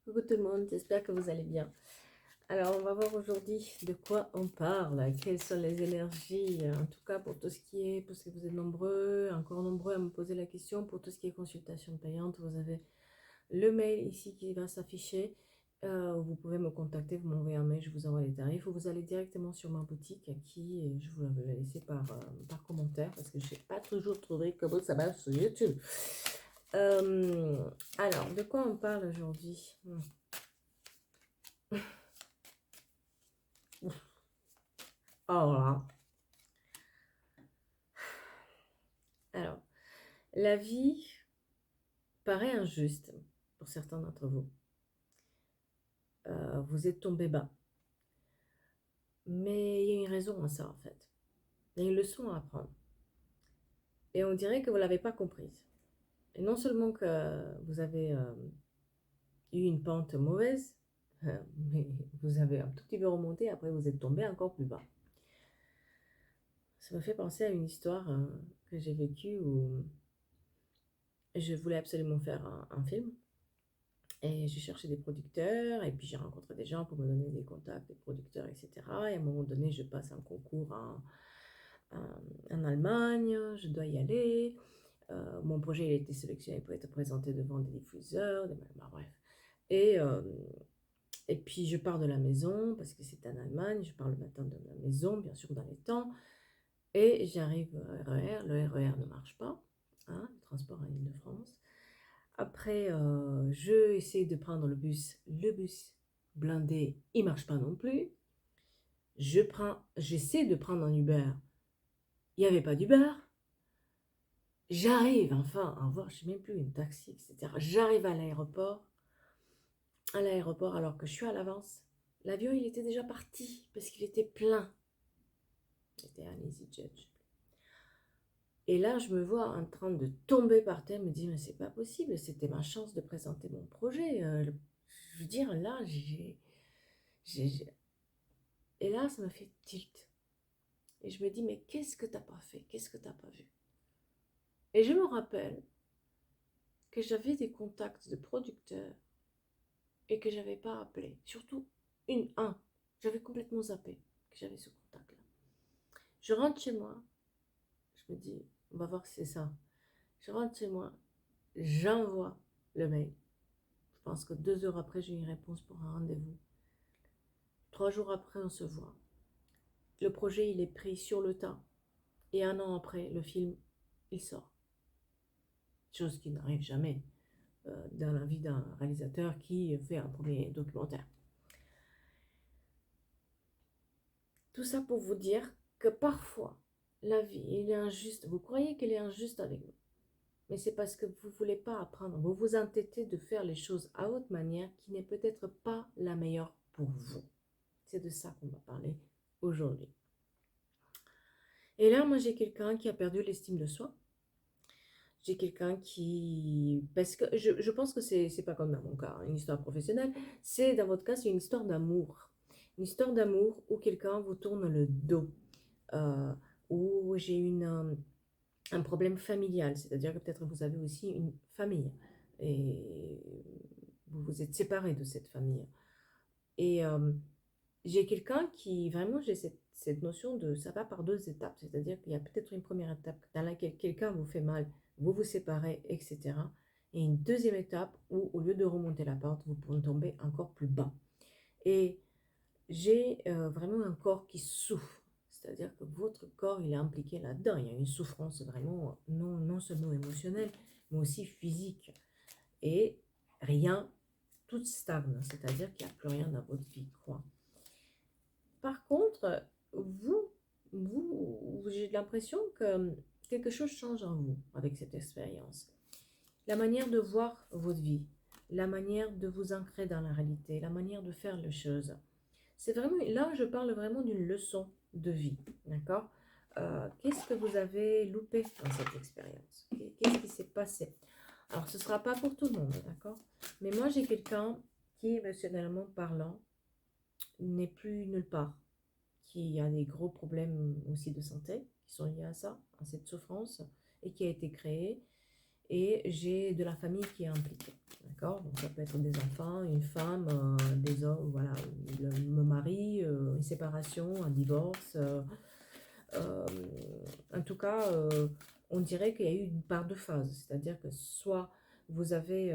Coucou tout le monde, j'espère que vous allez bien. Alors, on va voir aujourd'hui de quoi on parle, quelles sont les énergies, en tout cas pour tout ce qui est, parce que vous êtes nombreux, encore nombreux à me poser la question, pour tout ce qui est consultation payante, vous avez le mail ici qui va s'afficher. Vous pouvez me contacter, vous m'envoyez un mail, je vous envoie les tarifs, ou vous allez directement sur ma boutique qui, je vous l'avais laissé par commentaire, parce que je n'ai pas toujours trouvé comment ça marche sur YouTube. Alors, de quoi on parle aujourd'hui? Oh là. Alors, la vie paraît injuste pour certains d'entre vous. Vous êtes tombé bas. Mais il y a une raison à ça, en fait. Il y a une leçon à apprendre. Et on dirait que vous ne l'avez pas comprise. Et non seulement que vous avez eu une pente mauvaise, mais vous avez un tout petit peu remonté, après vous êtes tombé encore plus bas. Ça me fait penser à une histoire que j'ai vécue où je voulais absolument faire un film. Et j'ai cherché des producteurs, et puis j'ai rencontré des gens pour me donner des contacts, des producteurs, etc. Et à un moment donné, je passe un concours en Allemagne, je dois y aller. Mon projet il a été sélectionné pour être présenté devant des diffuseurs, bref. Et, euh, et puis je pars de la maison, parce que c'est en Allemagne, je pars le matin de la maison, bien sûr dans les temps. Et j'arrive au RER, le RER ne marche pas, hein, le transport en Île-de-France. Après, je essaie de prendre le bus blindé, il marche pas non plus. J'essaie de prendre un Uber, il n'y avait pas d'Uber. J'arrive enfin à voir, je ne sais même plus, une taxi, etc. J'arrive à l'aéroport alors que je suis à l'avance. L'avion, il était déjà parti parce qu'il était plein. C'était un EasyJet. Et là, je me vois en train de tomber par terre, me dire, mais c'est pas possible, c'était ma chance de présenter mon projet. Je veux dire, là, j'ai- Et là, ça m'a fait tilt. Et je me dis, mais qu'est-ce que t'as pas fait? Qu'est-ce que t'as pas vu? Et je me rappelle que j'avais des contacts de producteurs et que j'avais pas appelé. Surtout un. J'avais complètement zappé que j'avais ce contact-là. Je rentre chez moi, je me dis, on va voir si c'est ça. Je rentre chez moi, j'envoie le mail. Je pense que 2 heures après, j'ai une réponse pour un rendez-vous. 3 jours après, on se voit. Le projet, il est pris sur le tas. Et 1 an après, le film, il sort. Chose qui n'arrive jamais dans la vie d'un réalisateur qui fait un premier documentaire. Tout ça pour vous dire que parfois, la vie, elle est injuste. Vous croyez qu'elle est injuste avec vous. Mais c'est parce que vous ne voulez pas apprendre. Vous vous entêtez de faire les choses à votre manière qui n'est peut-être pas la meilleure pour vous. C'est de ça qu'on va parler aujourd'hui. Et là, moi, j'ai quelqu'un qui a perdu l'estime de soi. J'ai quelqu'un qui... Parce que je pense que c'est pas comme dans mon cas, une histoire professionnelle. C'est, dans votre cas, c'est une histoire d'amour. Une histoire d'amour où quelqu'un vous tourne le dos. Euh, où j'ai un problème familial. C'est-à-dire que peut-être vous avez aussi une famille. Et vous vous êtes séparés de cette famille. Et j'ai quelqu'un qui, vraiment, j'ai cette notion de ça va par 2 étapes. C'est-à-dire qu'il y a peut-être une première étape dans laquelle quelqu'un vous fait mal, vous vous séparez, etc. Et une deuxième étape où, au lieu de remonter la pente, vous pouvez tomber encore plus bas. Et j'ai vraiment un corps qui souffre. C'est-à-dire que votre corps, il est impliqué là-dedans. Il y a une souffrance vraiment non seulement émotionnelle, mais aussi physique. Et rien, tout stagne. C'est-à-dire qu'il n'y a plus rien dans votre vie, quoi. Par contre, j'ai l'impression que quelque chose change en vous avec cette expérience. La manière de voir votre vie, la manière de vous ancrer dans la réalité, la manière de faire les choses. C'est vraiment, là, je parle vraiment d'une leçon de vie, d'accord? Qu'est-ce que vous avez loupé dans cette expérience? Qu'est-ce qui s'est passé? Alors, ce ne sera pas pour tout le monde, d'accord? Mais moi, j'ai quelqu'un qui, émotionnellement parlant, n'est plus nulle part, qui a des gros problèmes aussi de santé qui sont liés à ça, à cette souffrance, et qui a été créé. Et j'ai de la famille qui est impliquée. D'accord? Donc ça peut être des enfants, une femme, des hommes, voilà, le mari, une séparation, un divorce. Euh, en tout cas, on dirait qu'il y a eu une part de phase. C'est-à-dire que soit vous avez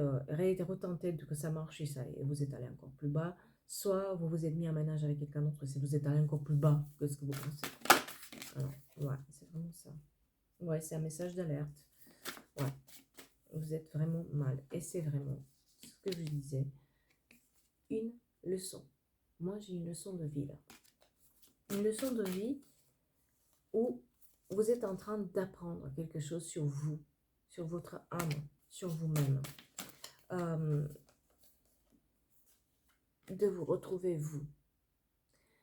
retenté de que ça marche et, ça, et vous êtes allé encore plus bas, soit vous vous êtes mis en ménage avec quelqu'un d'autre et vous êtes allé encore plus bas que ce que vous pensez. Alors, ouais, c'est vraiment ça. Ouais, c'est un message d'alerte. Ouais, vous êtes vraiment mal. Et c'est vraiment ce que je disais. Une leçon. Moi, j'ai une leçon de vie là. Une leçon de vie où vous êtes en train d'apprendre quelque chose sur vous, sur votre âme, sur vous-même. De vous retrouver vous.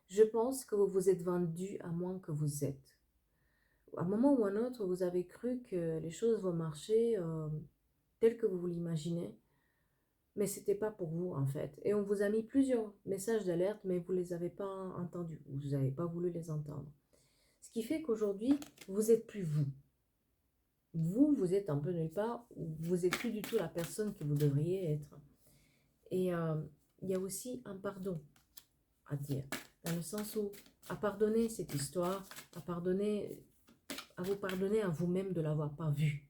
Je pense que vous vous êtes vendu à moins que vous êtes. À un moment ou à un autre, vous avez cru que les choses vont marcher tel que vous l'imaginez, mais ce n'était pas pour vous en fait. Et on vous a mis plusieurs messages d'alerte, mais vous ne les avez pas entendus, vous n'avez pas voulu les entendre. Ce qui fait qu'aujourd'hui, vous n'êtes plus vous. Vous êtes un peu nulle part, vous n'êtes plus du tout la personne que vous devriez être. Et il y a aussi un pardon à dire, dans le sens où à pardonner cette histoire, à vous pardonner à vous-même de ne l'avoir pas vu.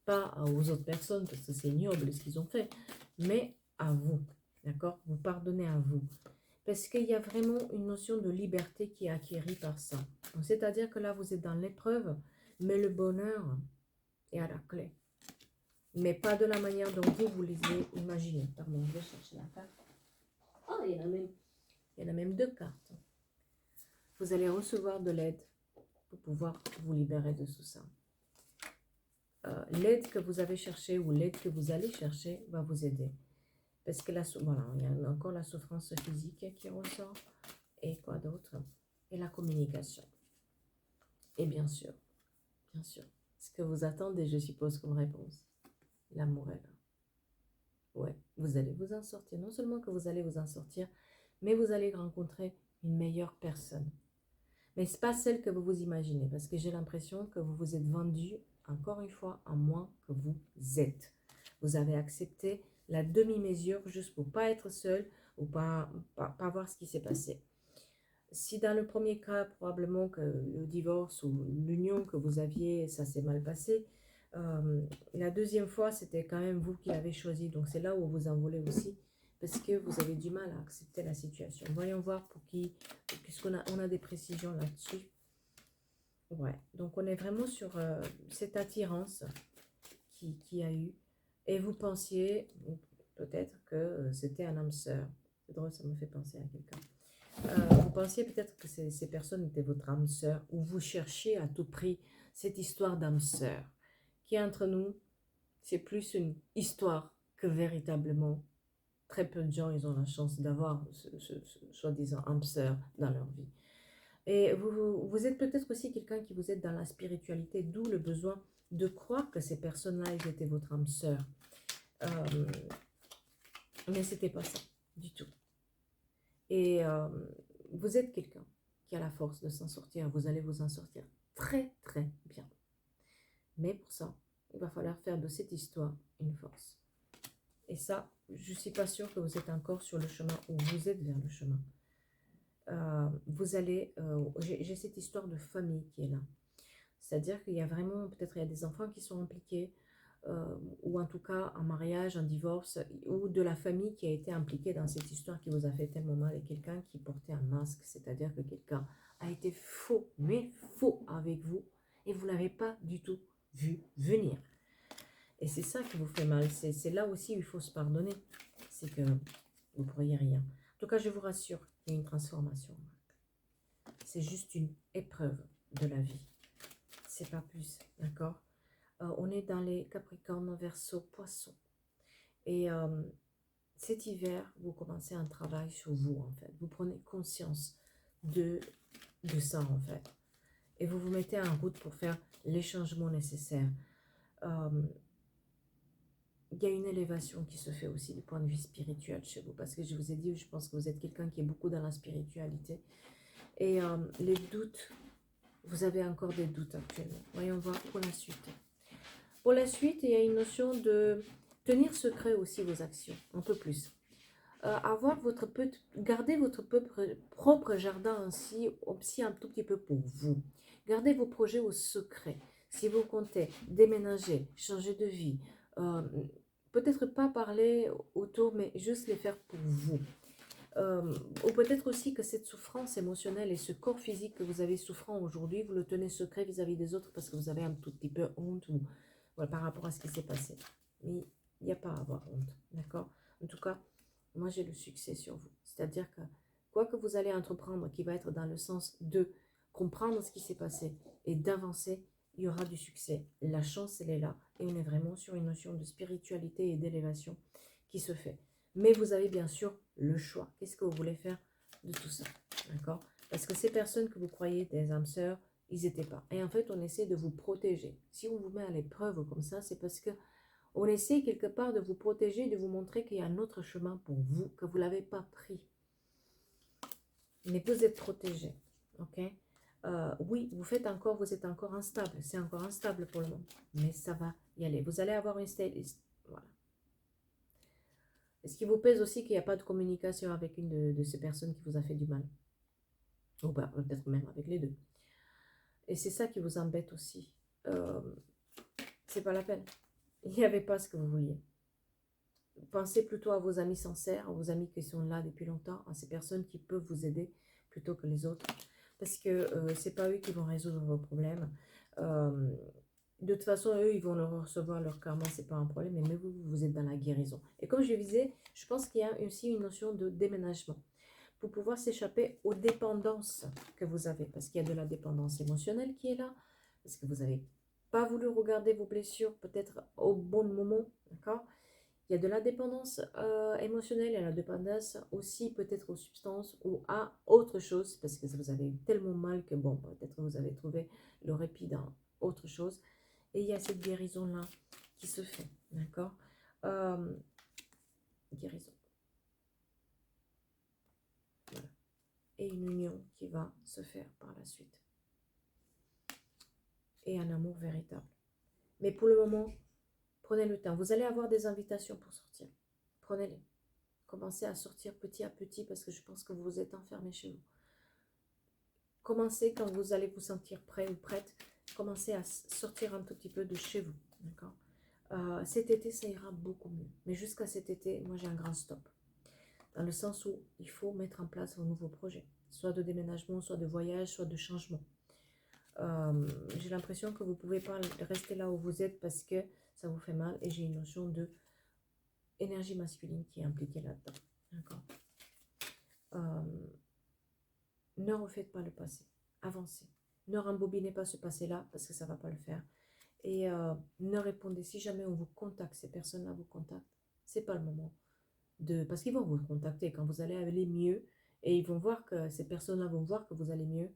Pas aux autres personnes, parce que c'est ignoble ce qu'ils ont fait, mais à vous, d'accord? Vous pardonnez à vous. Parce qu'il y a vraiment une notion de liberté qui est acquérie par ça. C'est-à-dire que là, vous êtes dans l'épreuve, mais le bonheur est à la clé. Mais pas de la manière dont vous les imaginez. Pardon, je vais chercher la carte. Oh, il y en a même deux cartes. Vous allez recevoir de l'aide pour pouvoir vous libérer de tout ça. L'aide que vous avez cherchée ou l'aide que vous allez chercher va vous aider. Parce que là, voilà, il y a encore la souffrance physique qui ressort. Et quoi d'autre? Et la communication. Et bien sûr, ce que vous attendez, je suppose, comme réponse. L'amour est là. Ouais, vous allez vous en sortir. Non seulement que vous allez vous en sortir, mais vous allez rencontrer une meilleure personne. Mais ce n'est pas celle que vous vous imaginez, parce que j'ai l'impression que vous vous êtes vendu, encore une fois, à moins que vous êtes. Vous avez accepté la demi-mesure juste pour ne pas être seul ou pas voir ce qui s'est passé. Si dans le premier cas, probablement que le divorce ou l'union que vous aviez, ça s'est mal passé, la deuxième fois, c'était quand même vous qui l'avez choisi. Donc c'est là où vous en voulez aussi, parce que vous avez du mal à accepter la situation. Voyons voir pour qui, puisqu'on a des précisions là-dessus. Ouais, donc on est vraiment sur cette attirance qui a eu. Et vous pensiez peut-être que c'était un âme sœur. C'est drôle, ça me fait penser à quelqu'un. Vous pensiez peut-être que ces personnes étaient votre âme sœur, ou vous cherchiez à tout prix cette histoire d'âme sœur, qui entre nous, c'est plus une histoire que véritablement. Très peu de gens, ils ont la chance d'avoir ce soi-disant âme sœur dans leur vie. Et vous êtes peut-être aussi quelqu'un qui vous êtes dans la spiritualité, d'où le besoin de croire que ces personnes-là, ils étaient votre âme sœur. Mais ce n'était pas ça du tout. Et vous êtes quelqu'un qui a la force de s'en sortir. Vous allez vous en sortir très, très bien. Mais pour ça, il va falloir faire de cette histoire une force. Et ça, je ne suis pas sûre que vous êtes encore sur le chemin ou vous êtes vers le chemin. Vous allez... j'ai cette histoire de famille qui est là. C'est-à-dire qu'il y a vraiment... Peut-être il y a des enfants qui sont impliqués, ou en tout cas un mariage, un divorce, ou de la famille qui a été impliquée dans cette histoire qui vous a fait tellement mal, et quelqu'un qui portait un masque, c'est-à-dire que quelqu'un a été faux, mais faux avec vous, et vous ne l'avez pas du tout vu venir. Et c'est ça qui vous fait mal, c'est là aussi où il faut se pardonner, c'est que vous ne pourriez rien. En tout cas, je vous rassure, il y a une transformation. C'est juste une épreuve de la vie, c'est pas plus, d'accord? On est dans les Capricornes, Verseau, Poissons. Et cet hiver, vous commencez un travail sur vous, en fait. Vous prenez conscience de ça, en fait. Et vous vous mettez en route pour faire les changements nécessaires. Il y a une élévation qui se fait aussi du point de vue spirituel chez vous. Parce que je vous ai dit, je pense que vous êtes quelqu'un qui est beaucoup dans la spiritualité. Et les doutes, vous avez encore des doutes actuellement. Voyons voir pour la suite. Pour la suite, il y a une notion de tenir secret aussi vos actions, un peu plus. Gardez votre propre jardin aussi un tout petit peu pour vous. Gardez vos projets au secret. Si vous comptez déménager, changer de vie, euh, peut-être pas parler autour, mais juste les faire pour vous. Ou peut-être aussi que cette souffrance émotionnelle et ce corps physique que vous avez souffrant aujourd'hui, vous le tenez secret vis-à-vis des autres parce que vous avez un tout petit peu honte ou, voilà, par rapport à ce qui s'est passé. Mais il n'y a pas à avoir honte, d'accord? En tout cas, moi j'ai le succès sur vous. C'est-à-dire que quoi que vous allez entreprendre qui va être dans le sens de comprendre ce qui s'est passé et d'avancer, il y aura du succès. La chance, elle est là. Et on est vraiment sur une notion de spiritualité et d'élévation qui se fait. Mais vous avez bien sûr le choix. Qu'est-ce que vous voulez faire de tout ça? D'accord? Parce que ces personnes que vous croyez des âmes sœurs, ils n'étaient pas. Et en fait, on essaie de vous protéger. Si on vous met à l'épreuve comme ça, c'est parce que on essaie quelque part de vous protéger, de vous montrer qu'il y a un autre chemin pour vous, que vous ne l'avez pas pris. Mais vous êtes protégé. Ok? Oui, vous êtes encore instable. C'est encore instable pour le moment. Mais ça va y aller. Vous allez avoir une stabilité. Voilà. Est-ce qu'il vous pèse aussi qu'il n'y a pas de communication avec une de ces personnes qui vous a fait du mal? Ou peut-être même avec les deux. Et c'est ça qui vous embête aussi. C'est pas la peine. Il n'y avait pas ce que vous vouliez. Pensez plutôt à vos amis sincères, à vos amis qui sont là depuis longtemps, à ces personnes qui peuvent vous aider plutôt que les autres. Parce que c'est pas eux qui vont résoudre vos problèmes. De toute façon, eux, ils vont recevoir leur karma, c'est pas un problème, mais vous, vous êtes dans la guérison. Et comme je disais, je pense qu'il y a aussi une notion de déménagement pour pouvoir s'échapper aux dépendances que vous avez. Parce qu'il y a de la dépendance émotionnelle qui est là, parce que vous n'avez pas voulu regarder vos blessures peut-être au bon moment, d'accord? Il y a de la dépendance émotionnelle et la dépendance aussi peut-être aux substances ou à autre chose, parce que vous avez eu tellement mal que bon, peut-être vous avez trouvé le répit dans autre chose. Et il y a cette guérison-là qui se fait, d'accord? Guérison. Voilà. Et une union qui va se faire par la suite. Et un amour véritable. Mais pour le moment, prenez le temps. Vous allez avoir des invitations pour sortir. Prenez-les. Commencez à sortir petit à petit parce que je pense que vous vous êtes enfermé chez vous. Commencez quand vous allez vous sentir prêt ou prête. Commencez à sortir un tout petit peu de chez vous. D'accord? Cet été, ça ira beaucoup mieux. Mais jusqu'à cet été, moi j'ai un grand stop. Dans le sens où il faut mettre en place vos nouveaux projets. Soit de déménagement, soit de voyage, soit de changement. J'ai l'impression que vous ne pouvez pas rester là où vous êtes parce que ça vous fait mal. Et j'ai une notion de énergie masculine qui est impliquée là-dedans. D'accord? Ne refaites pas le passé. Avancez. Ne rembobinez pas ce passé-là parce que ça ne va pas le faire. Et ne répondez, si jamais on vous contacte, ces personnes-là vous contactent, ce n'est pas le moment. Parce qu'ils vont vous contacter quand vous allez aller mieux et ils vont voir que ces personnes-là vont voir que vous allez mieux.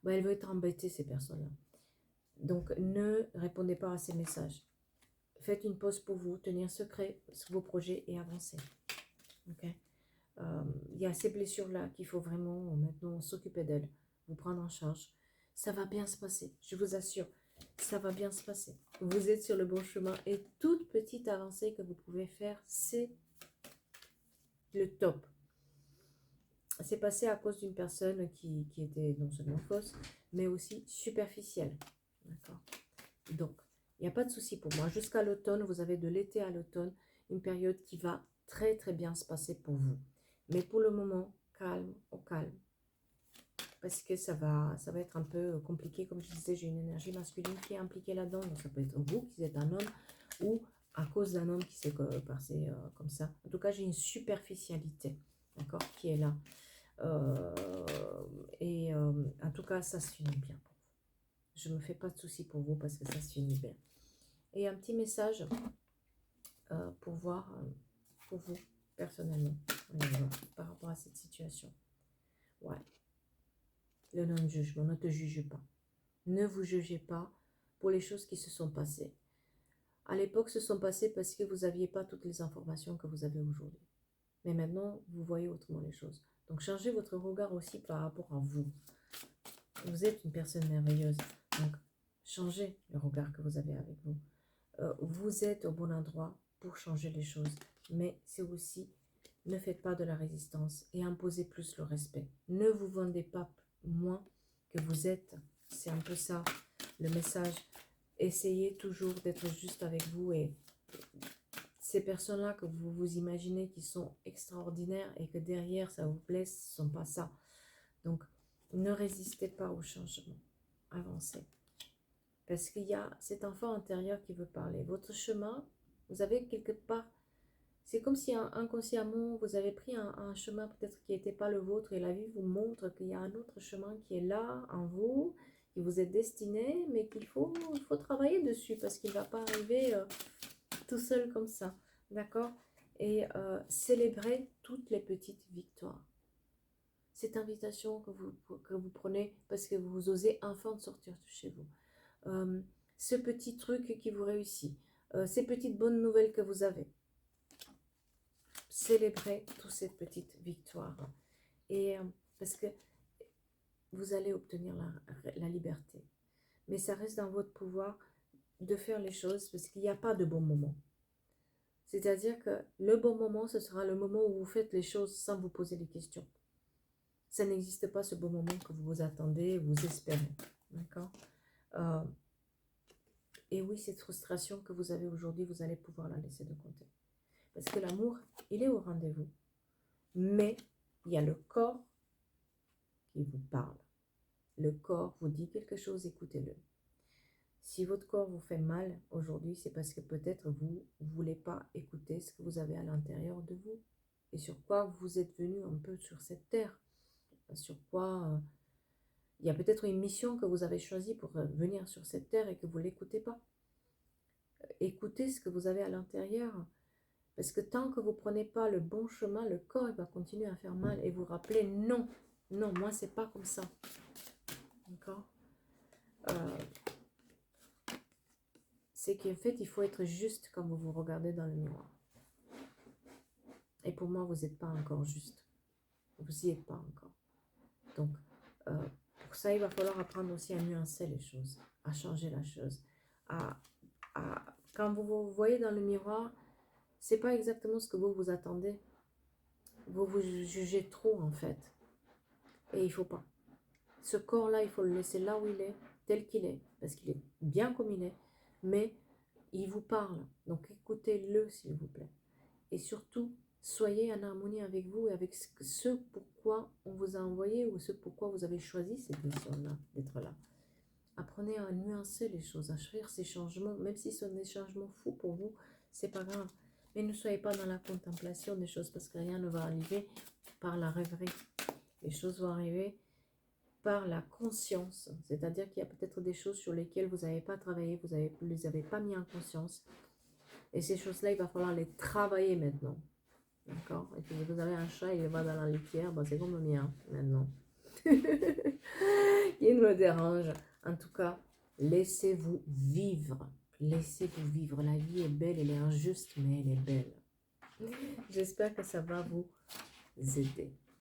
Ben, elles vont être embêtées, ces personnes-là. Donc, ne répondez pas à ces messages. Faites une pause pour vous, tenir secret sur vos projets et avancer. Ok? Il y a ces blessures-là qu'il faut vraiment maintenant s'occuper d'elles, vous prendre en charge. Ça va bien se passer, je vous assure, ça va bien se passer. Vous êtes sur le bon chemin et toute petite avancée que vous pouvez faire, c'est le top. C'est passé à cause d'une personne qui était non seulement fausse, mais aussi superficielle. D'accord? Donc, il n'y a pas de souci pour moi. Jusqu'à l'automne, vous avez de l'été à l'automne, une période qui va très très bien se passer pour vous. Mais pour le moment, calme, au calme. Parce que ça va être un peu compliqué. Comme je disais, j'ai une énergie masculine qui est impliquée là-dedans. Donc ça peut être vous qui êtes un homme ou à cause d'un homme qui s'est passé comme ça. En tout cas, j'ai une superficialité, d'accord, qui est là. En tout cas, ça se finit bien pour vous. Je ne me fais pas de soucis pour vous parce que ça se finit bien. Et un petit message pour voir pour vous personnellement par rapport à cette situation. Ouais. Le non-jugement, ne te juge pas. Ne vous jugez pas pour les choses qui se sont passées. À l'époque, se sont passées parce que vous n'aviez pas toutes les informations que vous avez aujourd'hui. Mais maintenant, vous voyez autrement les choses. Donc, changez votre regard aussi par rapport à vous. Vous êtes une personne merveilleuse. Donc, changez le regard que vous avez avec vous. Vous êtes au bon endroit. pour changer les choses. Mais c'est aussi, ne faites pas de la résistance et imposez plus le respect. Ne vous vendez pas moins que vous êtes. C'est un peu ça le message. Essayez toujours d'être juste avec vous et ces personnes-là que vous vous imaginez qui sont extraordinaires et que derrière ça vous blesse, ce ne sont pas ça. Donc, ne résistez pas au changement. Avancez. Parce qu'il y a cet enfant intérieur qui veut parler. Votre chemin, vous avez quelque part, c'est comme si inconsciemment, vous avez pris un chemin peut-être qui n'était pas le vôtre et la vie vous montre qu'il y a un autre chemin qui est là en vous, qui vous est destiné, mais qu'il faut travailler dessus parce qu'il ne va pas arriver tout seul comme ça. D'accord? Et célébrez toutes les petites victoires. Cette invitation que vous prenez parce que vous osez enfin de sortir de chez vous. Ce petit truc qui vous réussit. Ces petites bonnes nouvelles que vous avez. Célébrez toutes ces petites victoires. Et parce que vous allez obtenir la liberté. Mais ça reste dans votre pouvoir de faire les choses parce qu'il n'y a pas de bon moment. C'est-à-dire que le bon moment, ce sera le moment où vous faites les choses sans vous poser les questions. Ça n'existe pas ce bon moment que vous attendez, vous espérez. D'accord? Et oui, cette frustration que vous avez aujourd'hui, vous allez pouvoir la laisser de côté. Parce que l'amour, il est au rendez-vous. Mais il y a le corps qui vous parle. Le corps vous dit quelque chose, écoutez-le. Si votre corps vous fait mal aujourd'hui, c'est parce que peut-être vous ne voulez pas écouter ce que vous avez à l'intérieur de vous. Et sur quoi vous êtes venu un peu sur cette terre. Sur quoi il y a peut-être une mission que vous avez choisie pour venir sur cette terre et que vous ne l'écoutez pas. Écoutez ce que vous avez à l'intérieur. Parce que tant que vous ne prenez pas le bon chemin, le corps il va continuer à faire mal. Et vous rappelez, non, non, moi c'est pas comme ça. D'accord? C'est qu'en fait, il faut être juste quand vous vous regardez dans le miroir. Et pour moi, vous n'êtes pas encore juste. Vous n'y êtes pas encore. Donc, pour ça, il va falloir apprendre aussi à nuancer les choses, à changer la chose. Quand vous vous voyez dans le miroir, c'est pas exactement ce que vous vous attendez. Vous vous jugez trop, en fait. Et il ne faut pas. Ce corps-là, il faut le laisser là où il est, tel qu'il est, parce qu'il est bien comme il est, mais il vous parle. Donc écoutez-le, s'il vous plaît. Et surtout, soyez en harmonie avec vous et avec ce pourquoi on vous a envoyé ou ce pourquoi vous avez choisi cette mission-là, d'être là. Apprenez à nuancer les choses, à faire ces changements, même si ce sont des changements fous pour vous, c'est pas grave. Mais ne soyez pas dans la contemplation des choses parce que rien ne va arriver par la rêverie. Les choses vont arriver par la conscience, c'est-à-dire qu'il y a peut-être des choses sur lesquelles vous n'avez pas travaillé, vous ne les avez pas mis en conscience. Et ces choses-là, il va falloir les travailler maintenant. D'accord? Et puis vous avez un chat, il va dans la litière, ben c'est comme le mien maintenant. Il me dérange. En tout cas, laissez-vous vivre. Laissez-vous vivre. La vie est belle, elle est injuste, mais elle est belle. J'espère que ça va vous aider.